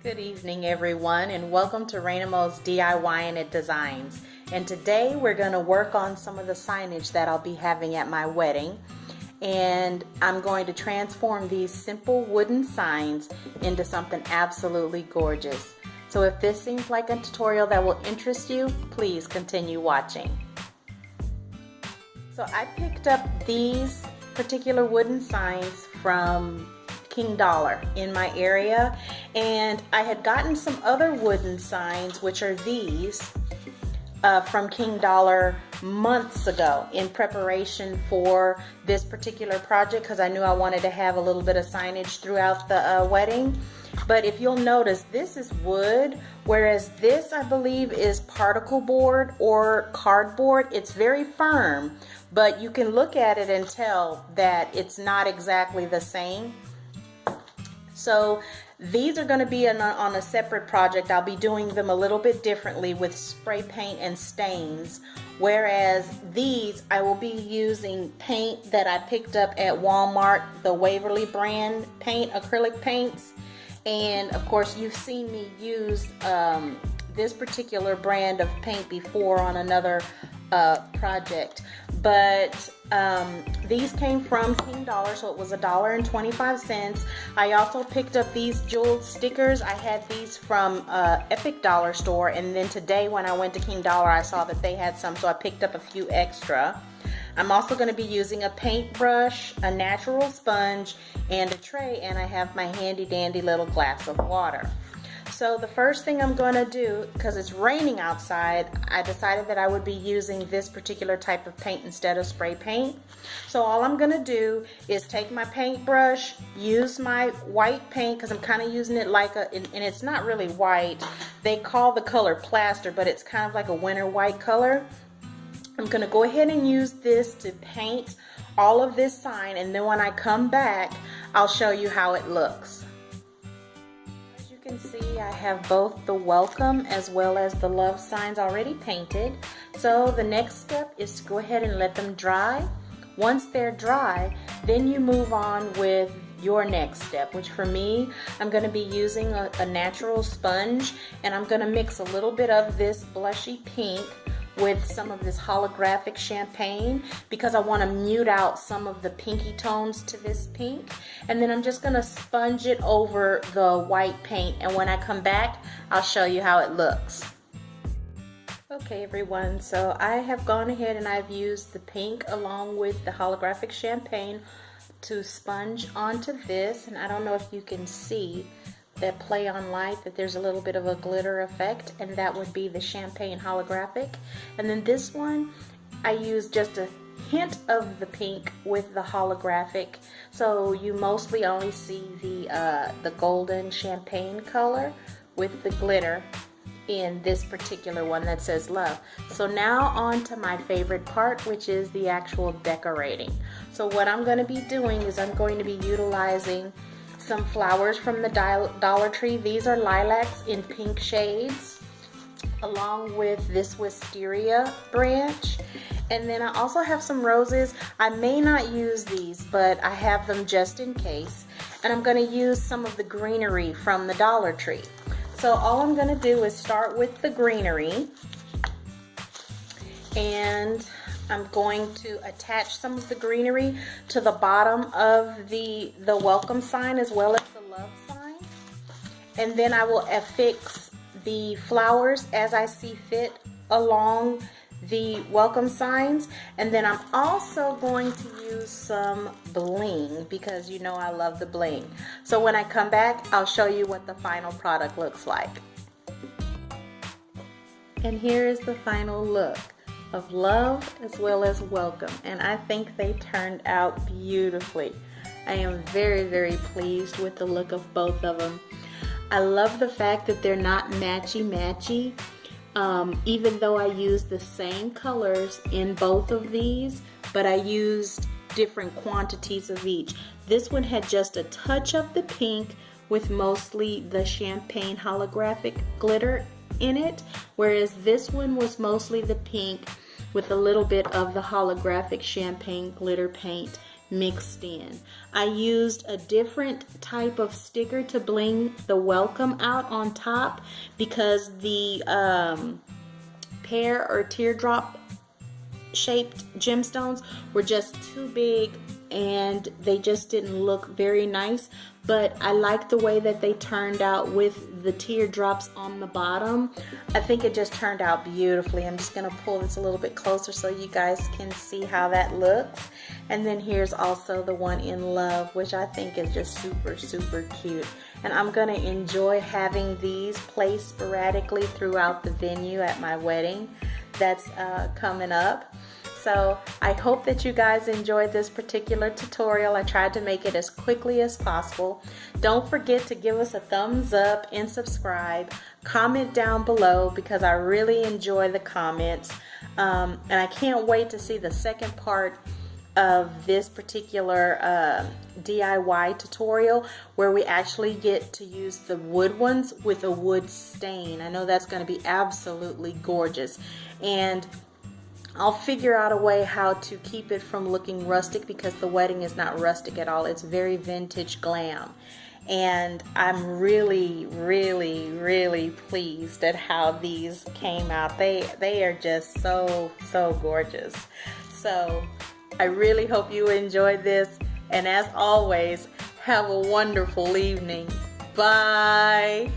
Good evening everyone, and welcome to Rainamo's DIY Designs. And today we're going to work on some of the signage that I'll be having at my wedding. And I'm going to transform these simple wooden signs into something absolutely gorgeous. So if this seems like a tutorial that will interest you, please continue watching. So I picked up these particular wooden signs from King Dollar in my area, and I had gotten some other wooden signs, which are these from King Dollar months ago in preparation for this particular project, because I knew I wanted to have a little bit of signage throughout the wedding. But if you'll notice, this is wood, whereas this I believe is particle board or cardboard. It's very firm, but you can look at it and tell that it's not exactly the same. So these are going to be on a separate project. I'll be doing them a little bit differently with spray paint and stains, whereas these I will be using paint that I picked up at Walmart, the Waverly brand paint, acrylic paints. And of course you've seen me use this particular brand of paint before on another project, but these came from King Dollar, so it was $1.25. I also picked up these jeweled stickers. I had these from Epic Dollar Store, and then today when I went to King Dollar I saw that they had some, so I picked up a few extra. I'm also going to be using a paintbrush, a natural sponge, and a tray, and I have my handy dandy little glass of water. So the first thing I'm going to do, because it's raining outside, I decided that I would be using this particular type of paint instead of spray paint. So all I'm going to do is take my paintbrush, use my white paint, because I'm kind of using it like and it's not really white. They call the color plaster, but it's kind of like a winter white color. I'm going to go ahead and use this to paint all of this sign, and then when I come back, I'll show you how it looks. You can see I have both the welcome as well as the love signs already painted. So the next step is to go ahead and let them dry. Once they're dry, then you move on with your next step, which for me, I'm going to be using a natural sponge, and I'm going to mix a little bit of this blushy pink with some of this holographic champagne, because I want to mute out some of the pinky tones to this pink. And then I'm just going to sponge it over the white paint, and when I come back I'll show you how it looks. Okay everyone, so I have gone ahead and I've used the pink along with the holographic champagne to sponge onto this, and I don't know if you can see that play on light, that there's a little bit of a glitter effect, and that would be the champagne holographic. And then this one I used just a hint of the pink with the holographic, so you mostly only see the golden champagne color with the glitter in this particular one that says love. So now on to my favorite part, which is the actual decorating. So what I'm going to be doing is I'm going to be utilizing some flowers from the Dollar Tree. These are lilacs in pink shades, along with this wisteria branch. And then I also have some roses. I may not use these, but I have them just in case. And I'm going to use some of the greenery from the Dollar Tree. So all I'm going to do is start with the greenery, and I'm going to attach some of the greenery to the bottom of the welcome sign as well as the love sign. And then I will affix the flowers as I see fit along the welcome signs. And then I'm also going to use some bling, because you know I love the bling. So when I come back, I'll show you what the final product looks like. And here is the final look of love as well as welcome, and I think they turned out beautifully. I am very, very pleased with the look of both of them. I love the fact that they're not matchy-matchy, even though I used the same colors in both of these, but I used different quantities of each. This one had just a touch of the pink with mostly the champagne holographic glitter in it, whereas this one was mostly the pink with a little bit of the holographic champagne glitter paint mixed in. I used a different type of sticker to bling the welcome out on top because the pear or teardrop shaped gemstones were just too big and they just didn't look very nice. But I like the way that they turned out with the teardrops on the bottom. I think it just turned out beautifully. I'm just gonna pull this a little bit closer so you guys can see how that looks. And then here's also the one in love, which I think is just super, super cute. And I'm gonna enjoy having these placed sporadically throughout the venue at my wedding that's coming up. So I hope that you guys enjoyed this particular tutorial. I tried to make it as quickly as possible. Don't forget to give us a thumbs up and subscribe. Comment down below because I really enjoy the comments. And I can't wait to see the second part of this particular DIY tutorial where we actually get to use the wood ones with a wood stain. I know that's going to be absolutely gorgeous. And I'll figure out a way how to keep it from looking rustic because the wedding is not rustic at all. It's very vintage glam. And I'm really, really, really pleased at how these came out. They are just so, so gorgeous. So I really hope you enjoyed this. And as always, have a wonderful evening. Bye.